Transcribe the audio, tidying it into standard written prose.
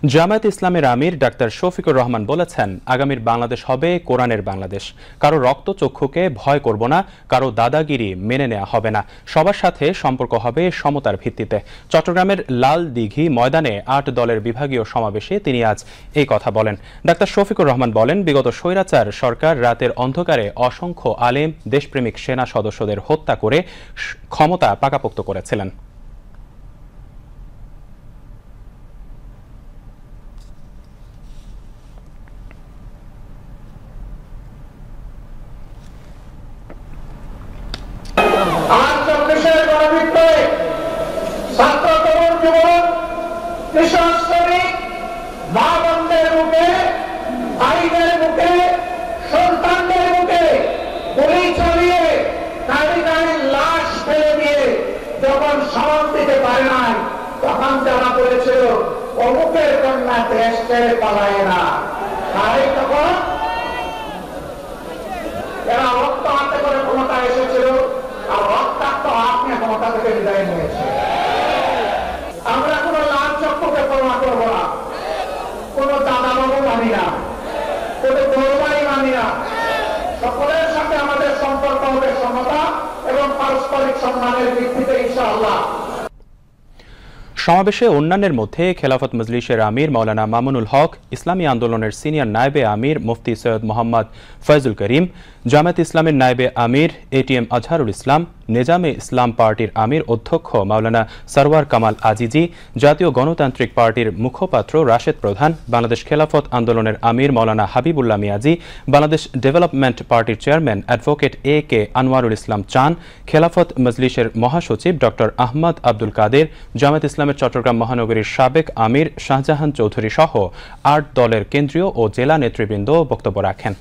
জামায়াতে ইসলামের আমির ডাক্তার শফিকুর রহমান বলেছেন, আগামীর বাংলাদেশ হবে কোরআনের বাংলাদেশ। কারো রক্তচক্ষুকে ভয় করব না, কারো দাদাগিরি মেনে নেওয়া হবে না। সবার সাথে সম্পর্ক হবে সমতার ভিত্তিতে। চট্টগ্রামের লাল দিঘি ময়দানে ৮ দলের বিভাগীয় সমাবেশে তিনি আজ এই কথা বলেন। ডাক্তার শফিকুর রহমান বলেন, বিগত স্বৈরাচার সরকার রাতের অন্ধকারে অসংখ্য আলেম, দেশপ্রেমিক সেনা সদস্যদের হত্যা করে ক্ষমতা পাকাপোক্ত করেছিলেন। যখন সমাজ দিতে পারে নাই, তখন যারা বলেছিল অমুকের কন্যা দেশ ছেড়ে পালায় না, তাই তখন এরা রক্ত হাতে করে ক্ষমতা এসেছিল, আর রক্তাক্ত হাত নিয়ে ক্ষমতা থেকে বিদায় নিয়েছে। আমরা কোন লাল চক্ষুকে পরোয়া করবো না, কোন দাদাবাবু মানি না, কোন দৌড়াই মানি না। সকলের সাথে আমাদের সম্পর্ক হবে সমতা এবং পারস্পরিক সম্মানের ভিত্তিতে ইনশাআল্লাহ। সমাবেশে অন্যান্যের মধ্যে খেলাফত মজলিসের আমির মাওলানা মামুনুল হক, ইসলামী আন্দোলনের সিনিয়র নায়েবে আমির মুফতি সৈয়দ মোহাম্মদ ফয়জুল করিম, জামায়াত ইসলামের নায়েবে আমির এটিএম আজহারুল ইসলাম, নেজামে ইসলাম পার্টির আমির অধ্যক্ষ মাওলানা সরওয়ার কামাল আজিজি, জাতীয় গণতান্ত্রিক পার্টির মুখপাত্র রাশেদ প্রধান, বাংলাদেশ খেলাফত আন্দোলনের আমির মাওলানা হাবিবুল্লাহ মিয়াজি, বাংলাদেশ ডেভেলপমেন্ট পার্টির চেয়ারম্যান অ্যাডভোকেট কে আনোয়ারুল ইসলাম চান, খেলাফত মজলিসের মহাসচিব ডক্টর আহমদ আব্দুল কাদের, জামায়াত ইসলামের চট্টগ্রাম মহানগরীর সাবেক আমির শাহজাহান চৌধুরী সহ ৮ দলের কেন্দ্রীয় ও জেলা নেতৃবৃন্দ বক্তব্য রাখেন।